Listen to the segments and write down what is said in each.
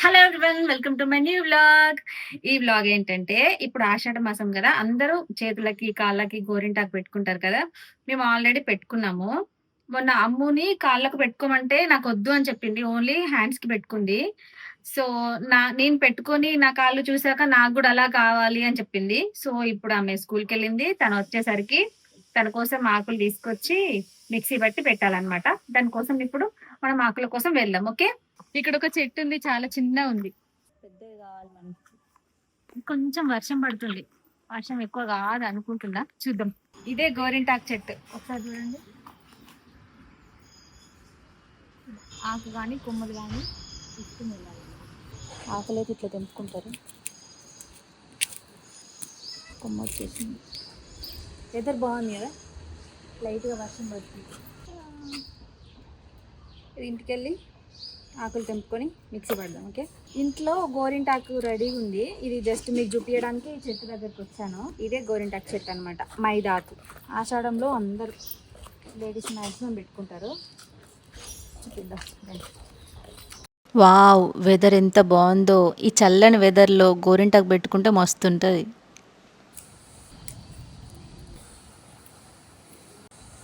Hello everyone. Welcome to my new vlog. ఈ vlog ఏంటంటే, ఇప్పుడు ఆషాఢ మాసం గదా! అందరూ చేతులకి, కాళ్ళకి గోరింటాకు పెట్టుకుంటారు కదా! మేము ఆల్రెడీ పెట్టుకున్నాము. మొన్న అమ్ముని కాళ్ళకు పెట్టుకోమంటే నాకొద్దు అని చెప్పింది. ఓన్లీ హ్యాండ్స్‌కి పెట్టుకుంది. సో, నేను పెట్టుకొని నా కాళ్ళు చూసాక నాకు గూడా అలా కావాలి అని చెప్పింది. సో, ఇప్పుడు ఆమె స్కూల్‌కెళ్ళింది. తనొచ్చేసరికి తన కోసం ఆకులు తీసుకొచ్చి మిక్సీ బట్టి పెట్టాలన్నమాట. దానికోసం ఇప్పుడు మనం ఆకుల కోసం వెళ్దాం. ఓకే. ఇక్కడొక చెట్టుంది. చాలా చిన్నగుంది. పెద్దవి కావాలి మనకి. కొంచెం వర్షం పడుతుంది. వర్షం ఎక్కువ కాదనుకుంటున్నా. చూద్దాం. ఇదే గోరింటాకు చెట్టు. ఒకసారి చూడండి. ఆకు గాని, కొమ్మలు గాని తీసుకుని వెళ్ళాలి. ఆకలైతే ఇట్లా తెంపుకుంటారు. కొమ్మ వచ్చేసింది. వెదర్ బాగుంది కదా, లైట్గా వర్షం పడుతుంది. ఇది ఇంటికెళ్ళి ఆకులు తెంపుకొని మిక్సీ పడదాం. ఓకే, ఇంట్లో గోరింటాకు రెడీగా ఉంది. ఇది జస్ట్ మీకు చూపించడానికి చెట్టు దగ్గరికి వచ్చాను. ఇదే గోరింటాకు చెట్టు అనమాట, మైదాకు. ఆషాఢంలో అందరూ లేడీస్ మ్యాక్సిమం పెట్టుకుంటారు. చూపిద్దాం. వావ్, వెదర్ ఎంత బాగుందో. ఈ చల్లని వెదర్లో గోరింటాకు పెట్టుకుంటే మస్తు ఉంటుంది.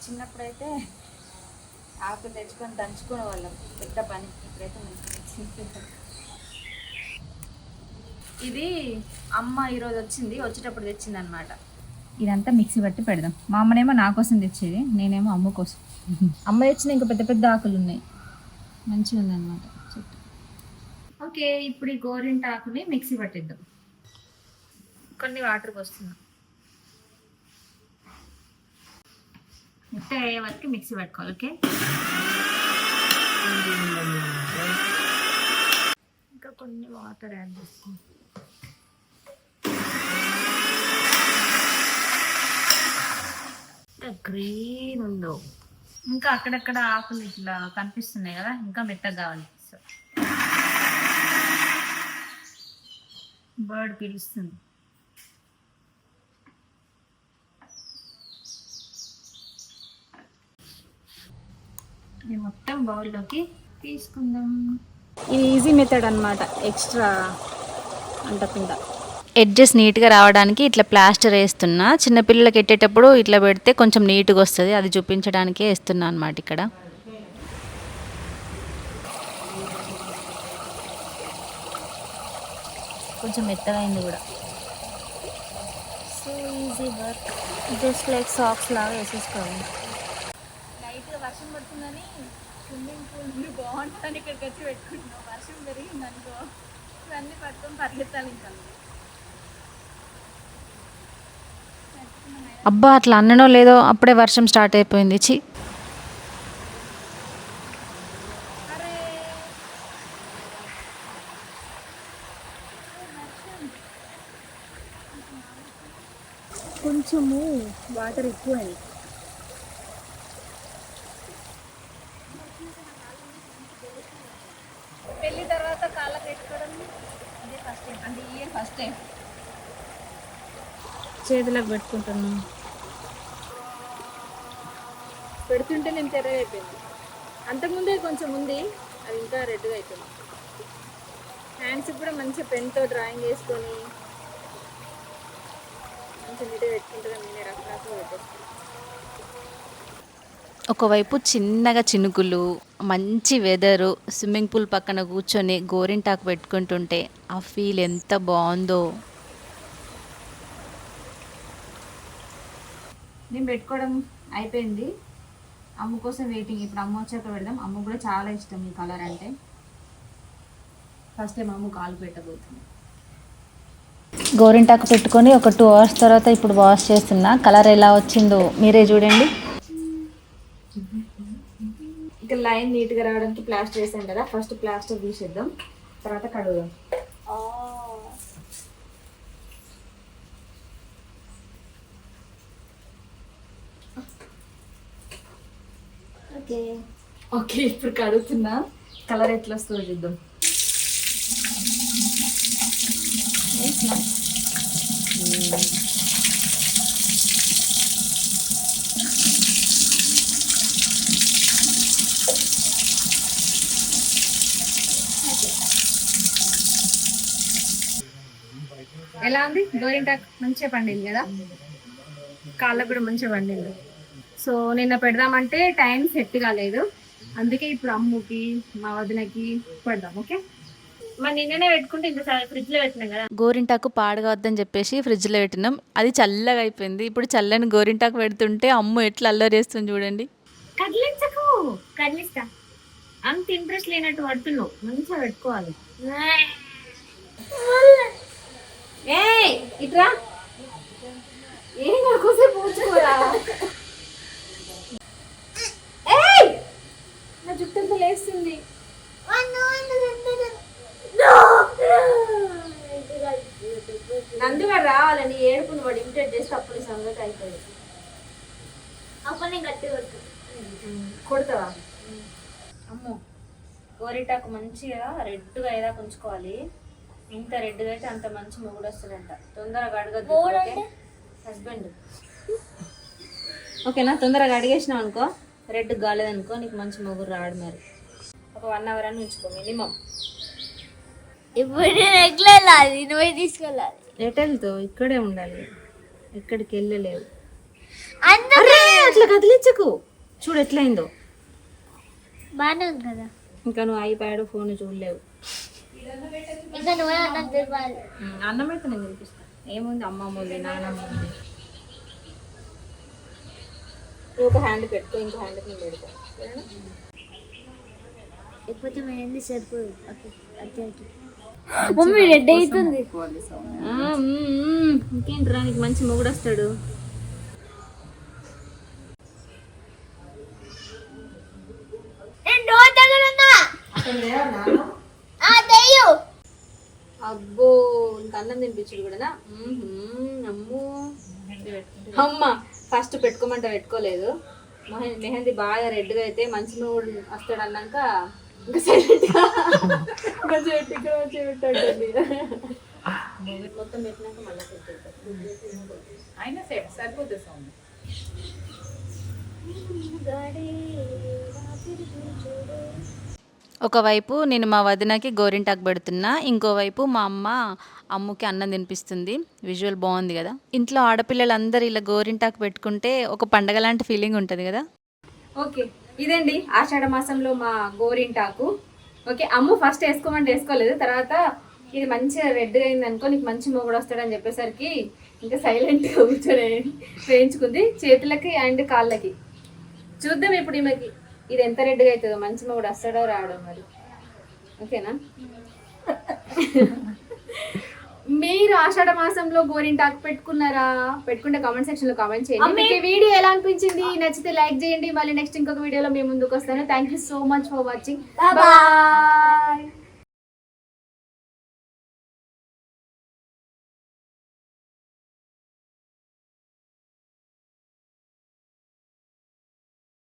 చిన్నప్పుడైతే ఆకులు తెచ్చుకొని దంచుకునే వాళ్ళం, పెద్ద పని. ఇప్పుడైతే మంచిగా ఇది అమ్మ ఈరోజు వచ్చింది, వచ్చేటప్పుడు తెచ్చింది అనమాట. ఇదంతా మిక్సీ పట్టి పెడదాం. మా అమ్మనేమో నా కోసం తెచ్చేది, నేనేమో అమ్మ కోసం. అమ్మ తెచ్చిన ఇంకా పెద్ద పెద్ద ఆకులు ఉన్నాయి, మంచిగా ఉందన్నమాట చెట్టు. ఓకే, ఇప్పుడు ఈ గోరింటాకుని మిక్సీ పట్టిద్దాం. కొన్ని వాటర్ పోస్తున్నాం. మెత్తగా అయ్యే వరకు మిక్సీ పట్టుకోవాలి. ఓకే, ఇంకా కొన్ని వాటర్ యాడ్ చేస్తాం. గ్రీన్ ఉందో, ఇంకా అక్కడక్కడ ఆకులు ఇట్లా కనిపిస్తున్నాయి కదా, ఇంకా మెత్తగా కావాలి. బర్డ్ పిలుస్తుంది. ఇది మొత్తం బౌల్లోకి తీసుకుందాం. ఇది ఈజీ మెథడ్ అనమాట, ఎక్స్ట్రా అంటకుండా. ఎడ్జెస్ నీట్గా రావడానికి ఇట్లా ప్లాస్టర్ వేస్తున్నా. చిన్నపిల్లలకి ఎట్టేటప్పుడు ఇట్లా పెడితే కొంచెం నీట్గా వస్తుంది. అది చూపించడానికే వేస్తున్నా అనమాట ఇక్కడ. కొంచెం మెత్తగా అయింది కూడా. So easy work, just like socks లాగా వేసేసుకోవాలి. లైట్గా వర్షం పడుతుందని స్విమ్మింగ్ పూల్ బాగుంటుందని ఇక్కడికి వచ్చి పెట్టుకుంటున్నాం. వర్షం పెరిగింది అనుకో, ఇవన్నీ పట్టుకొని పరిగెత్తాలి ఇంకా. అబ్బా, అట్లా అన్ననో లేదో అప్పుడే వర్షం స్టార్ట్ అయిపోయింది. చి, కొంచెము వాటర్ ఎక్కువైంది. పెళ్ళి తర్వాత కాళ్ళకి పెట్టుకోవడం ఇదే ఫస్ట్ టైం, అంటే ఈ ఇయర్ ఫస్ట్ టైం చేతులకు పెట్టుకుంటున్నాం. పెడుతుంటే నేను తెరగా అయిపోయింది. అంతకుముందే కొంచెం ఉంది, అది ఇంకా రెడ్గా అయిపోయింది. హ్యాండ్స్ కూడా మంచి పెన్తో డ్రాయింగ్ వేసుకొని మంచి నీట్గా పెట్టుకుంటున్నా. నేనే రఫ్ రఫ్గా పెట్టేస్తాను. ఒకవైపు చిన్నగా చినుకులు, మంచి వెదరు, స్విమ్మింగ్ పూల్ పక్కన కూర్చొని గోరింటాకు పెట్టుకుంటుంటే ఆ ఫీల్ ఎంత బాగుందో. నేను పెట్టుకోవడం అయిపోయింది, అమ్మ కోసం వెయిటింగ్. ఇప్పుడు అమ్మ వచ్చాక పెడదాం. అమ్మ కూడా చాలా ఇష్టం ఈ కలర్ అంటే. ఫస్ట్ టైం అమ్మ కాలు పెట్టబోతుంది. గోరింటాకు పెట్టుకొని ఒక 2 hours తర్వాత ఇప్పుడు వాష్ చేస్తున్నా. కలర్ ఎలా వచ్చిందో మీరే చూడండి. ఇక లైన్ నీట్గా రావడానికి ప్లాస్టర్ వేసాం కదా, ఫస్ట్ ప్లాస్టర్ తీసేద్దాం, తర్వాత కడుగుదాం. ఓకే ఓకే, ఇప్పుడు కడుగుతున్నా. కలర్ ఎట్లా వస్తుందో చూద్దాం. ఎలా ఉంది గోరింటాకు? మంచిగా పండింది కదా, కాళ్ళకు కూడా మంచిగా పండింది. సో నిన్న పెడదామంటే టైం సెట్ కాలేదు, అందుకే ఇప్పుడు అమ్ముకి మా వదినకి పెడదాం. ఓకే, మరి నిన్ననే పెట్టుకుంటే ఇంకా ఫ్రిడ్జ్ లో పెట్టినాం కదా. గోరింటాకు పాడగవద్దని చెప్పేసి ఫ్రిడ్జ్లో పెట్టినాం. అది చల్లగా అయిపోయింది. ఇప్పుడు చల్లని గోరింటాకు పెడుతుంటే అమ్మ ఎట్లా అల్లరేస్తుంది చూడండి. కదిలించకు, కదిలిస్తా. అంత ఇంట్రెస్ట్ లేనట్టు పడుతున్నావు, మంచిగా పెట్టుకోవాలి. ఏయ్ ఇట్రా, ఏం కాకోసేపు పూచుకోరా. ఏయ్ నా జుట్టంతా లేస్తుంది. నందుగారు రావాలని ఏడుపుని వాడు ఇమిటేట్ చేస్తే అప్పుడు ఈ సంగతి అయిపోయింది. అప్పుడు నేను గట్టి కొడతావా? అమ్మో, గోరింటాకు మంచిగా రెడ్గా అయ్యేదాకా ఉంచుకోవాలి. ఇంత రెడ్గా అయితే అంత మంచి మొగుడు వస్తుందంట. తొందరగా అడగద్దు హస్బెండ్. ఓకేనా, తొందరగా అడిగేసినావు అనుకో, రెడ్ కాలేదనుకో నీకు మంచి మొగుడు రాడు. మరి ఒక 1 hour అని ఉంచుకో మినిమం. ఇప్పుడు ఎట్లా వెళ్ళాలి? నువ్వే తీసుకెళ్ళాలి. ఎటెల్తో ఇక్కడే ఉండాలి, ఎక్కడికి వెళ్ళలేవు. అందరూ అట్లా కదిలించకు, చూడు ఎట్లయిందో. బాగానే ఉంది కదా. ఇంకా నువ్వు ఐప్యాడ్ ఫోన్ చూడలేవు. ఇంకా నువ్వే అన్నం తినాలి. అన్నం అయితే నేను తినిపిస్తాను. ఏముంది, అమ్మమ్మ ఉంది, నాన్నమ్మ ఉంది. నువ్వు ఒక హ్యాండ్ పెట్టుకో, ఇంకో హ్యాండ్ నేను పెడతా. లేకపోతే మేము సరిపోదు. మమ్మీ రెడ్ అవుతుంది. ఇంకేంట్రా, నీకు మంచి మొగుడు వస్తాడు. నేను డోర్ దగ్గర ఉన్నా. అబ్బో, ఇంకా అన్నం తినిపించుడు కూడా. అమ్మో అమ్మ, ఫస్ట్ పెట్టుకోమంటే పెట్టుకోలేదు. మెహందీ బాగా రెడ్గా అయితే మంచి మొగుడు వస్తాడు అన్నాక ఇంకా సైలెంట్గా మంచిగా పెట్టాడు. మొత్తం పెట్టినాక మళ్ళీ అయినా సరిపోతుంది సౌండ్. ఒకవైపు నేను మా వదినకి గోరింటాకు పెడుతున్నా, ఇంకోవైపు మా అమ్మ అమ్ముకి అన్నం తినిపిస్తుంది. విజువల్ బాగుంది కదా. ఇంట్లో ఆడపిల్లలందరూ ఇలా గోరింటాకు పెట్టుకుంటే ఒక పండగ లాంటి ఫీలింగ్ ఉంటుంది కదా. ఓకే, ఇదండి ఆషాఢ మాసంలో మా గోరింటాకు. ఓకే, అమ్ము ఫస్ట్ వేసుకోమంటే వేసుకోలేదు, తర్వాత ఇది మంచిగా రెడ్గా అయింది అనుకో నీకు మంచి మొగుడు వస్తాడని చెప్పేసరికి ఇంకా సైలెంట్గా కూర్చొని వేయించుకుంది చేతులకి అండ్ కాళ్ళకి. చూద్దాం ఇప్పుడు ఈమెకి ఇది ఎంత రెడ్గా అవుతుందో, మంచి మొగుడు వస్తాడో రావడం మరి. ఓకేనా, మీరు ఆషాఢ మాసంలో గోరింటాకు పెట్టుకున్నారా? పెట్టుకుంటే కామెంట్ సెక్షన్ లో కామెంట్ చేయండి. మీకు ఈ వీడియో ఎలా అనిపించింది? నచ్చితే లైక్ చేయండి. మళ్ళీ నెక్స్ట్ ఇంకొక వీడియోలో మేము ముందుకు వస్తాను. Thank you so much for watching. Bye.